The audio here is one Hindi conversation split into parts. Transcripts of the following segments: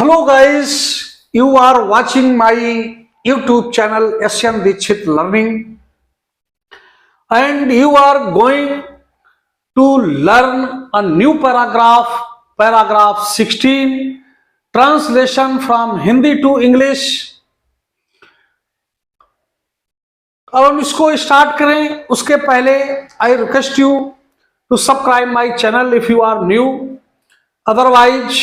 Hello guys, you are watching my YouTube channel SN Dikshit Learning, and you are going to learn a new paragraph 16, translation from Hindi to English. अब हम इसको स्टार्ट करें उसके पहले I request you to subscribe my channel if you are new, otherwise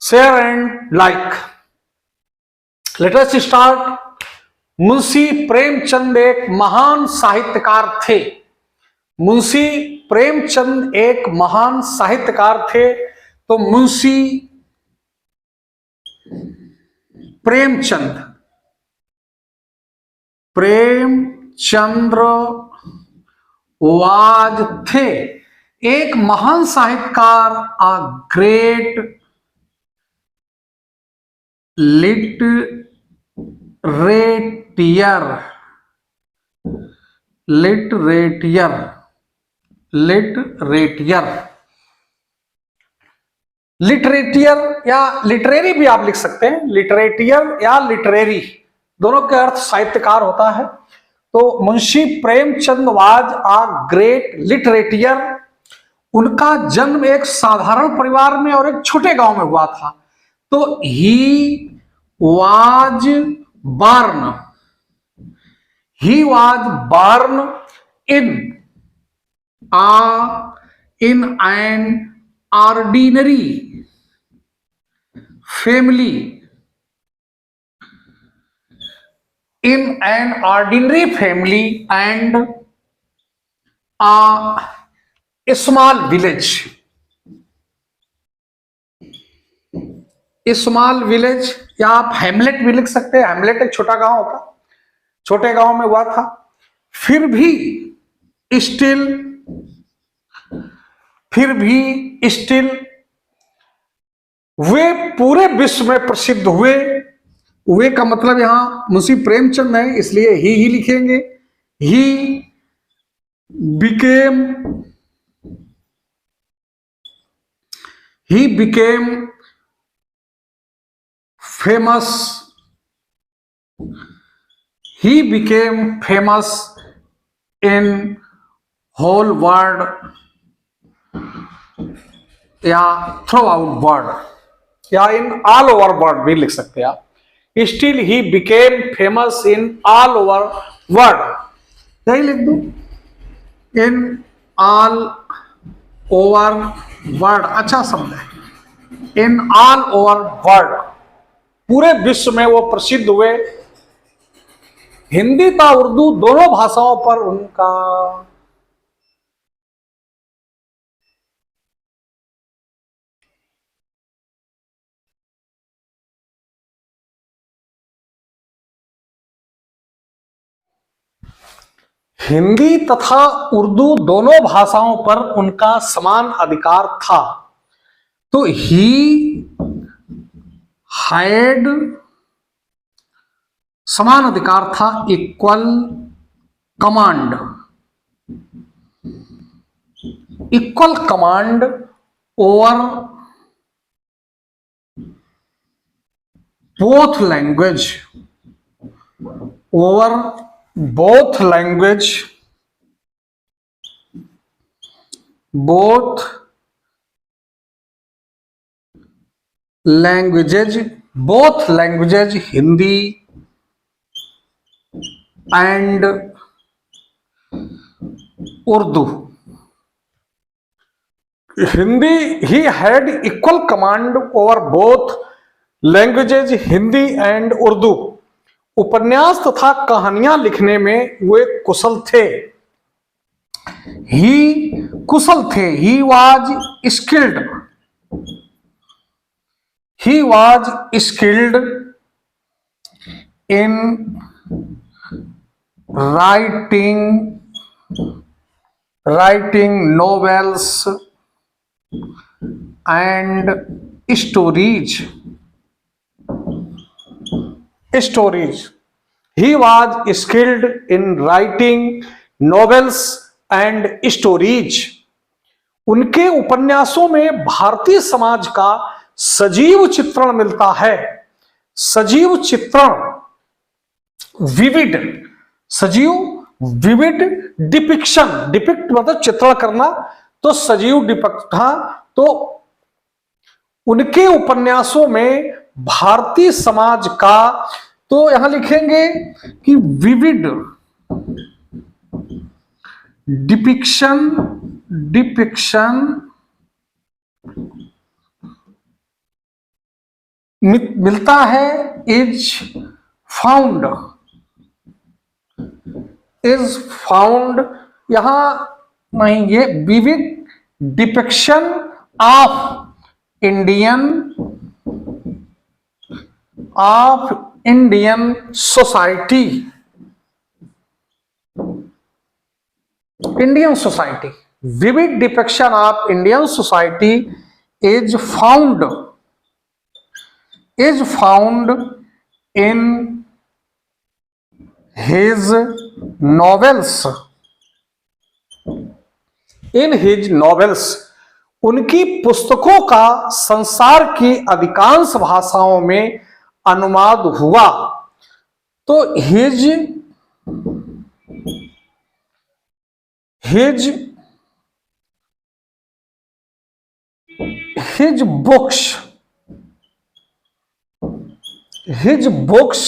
share and like. Let us start. Munshi Premchand एक महान साहित्यकार थे. मुंशी प्रेमचंद एक महान साहित्यकार थे. तो मुंशी प्रेमचंद्र वाज थे एक महान साहित्यकार, अ ग्रेट लिटरेटियर या लिटरेरी भी आप लिख सकते हैं. लिटरेटियर या लिटरेरी दोनों के अर्थ साहित्यकार होता है. तो Munshi Premchand was a great litterateur. उनका जन्म एक साधारण परिवार में और एक छोटे गांव में हुआ था. तो he was born in an ordinary family. And a small village. Small village या आप हेमलेट भी लिख सकते हैं. हेमलेट एक छोटा गांव होता, छोटे गांव में हुआ था. फिर भी स्टिल वे पूरे विश्व में प्रसिद्ध हुए. वे का मतलब यहां मुंशी प्रेमचंद है, इसलिए ही लिखेंगे. He became famous in whole world या throughout world या in all over world भी लिख सकते हैं आप. Still he became famous in all over world. यही लिख दो, in all over world. अच्छा शब्द है. in all over world, पूरे विश्व में वो प्रसिद्ध हुए. हिंदी था उर्दू दोनों भाषाओं पर उनका हिंदी तथा उर्दू दोनों भाषाओं पर उनका समान अधिकार था. तो ही हैड समान अधिकार था, equal command over both languages Hindi and Urdu. He had equal command over both languages Hindi and Urdu. उपन्यास तथा कहानियां लिखने में वे कुशल थे. He was skilled in writing novels and stories. He was skilled in writing novels and stories. उनके उपन्यासों में भारतीय समाज का सजीव चित्रण मिलता है, सजीव चित्रण, विविड, सजीव विविड डिपिक्शन, डिपिक्ट मतलब चित्रण करना, तो सजीव डिपिक्ट, हाँ, तो उनके उपन्यासों में भारतीय समाज का, तो यहां लिखेंगे कि विविड डिपिक्शन, डिपिक्शन मिलता है, इज फाउंड, इज फाउंड, यहां नहीं, ये vivid depiction of Indian, of Indian society, Indian society, vivid depiction of Indian society is found, is found in his novels, in his novels, उनकी पुस्तकों का संसार की अधिकांश भाषाओं में अनुवाद हुआ। तो his books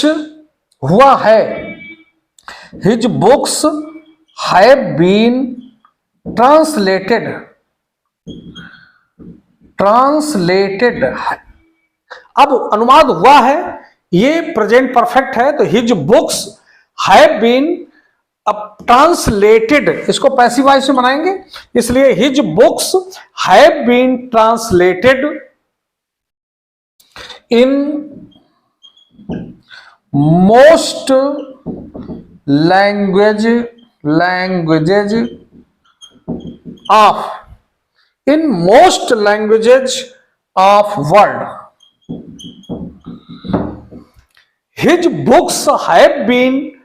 हुआ है, his books have been translated, अब अनुवाद हुआ है, ये प्रेजेंट परफेक्ट है, तो his books have been translated, इसको पैसिव वॉइस में बनाएंगे, इसलिए his books have been translated in most languages of, in most languages of world, his books have been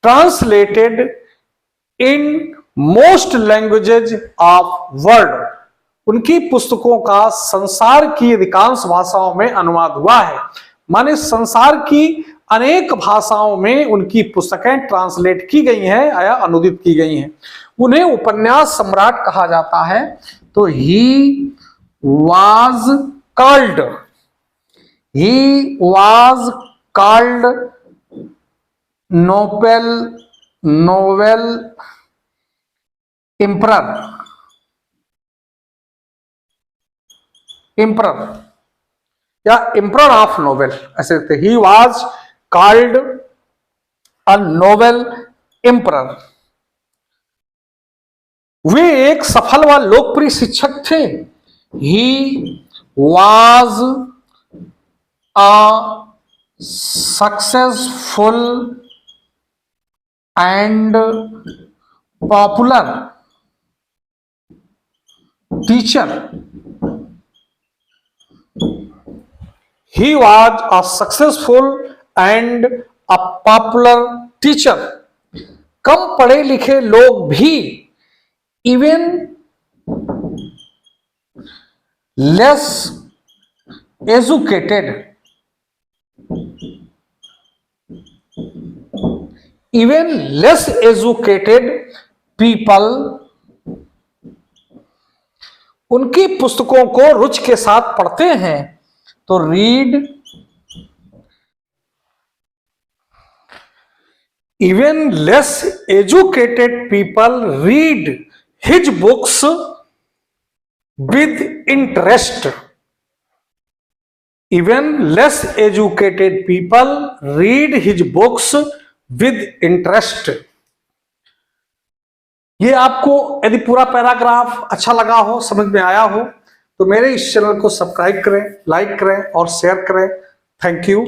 translated in most languages of world, उनकी पुस्तकों का संसार की अधिकांश भाषाओं में अनुवाद हुआ है, माने संसार की अनेक भाषाओं में उनकी पुस्तकें ट्रांसलेट की गई हैं या अनुदित की गई हैं। उन्हें उपन्यास सम्राट कहा जाता है। तो he was called novel emperor या एम्परर ऑफ नोवेल, ऐसे लिखते। He was called a novel emperor. वे एक सफल व लोकप्रिय शिक्षक थे। He was a successful and popular teacher. He was a successful and a popular teacher. कम पढ़े लिखे लोग भी, even less educated, people उनकी पुस्तकों को रुचि के साथ पढ़ते हैं। तो read even less educated people read his books with interest. Even less educated people read his books with interest. ये आपको यदि पूरा पैराग्राफ अच्छा लगा हो, समझ में आया हो, तो मेरे इस चैनल को सब्सक्राइब करें, लाइक करें और शेयर करें। Thank you.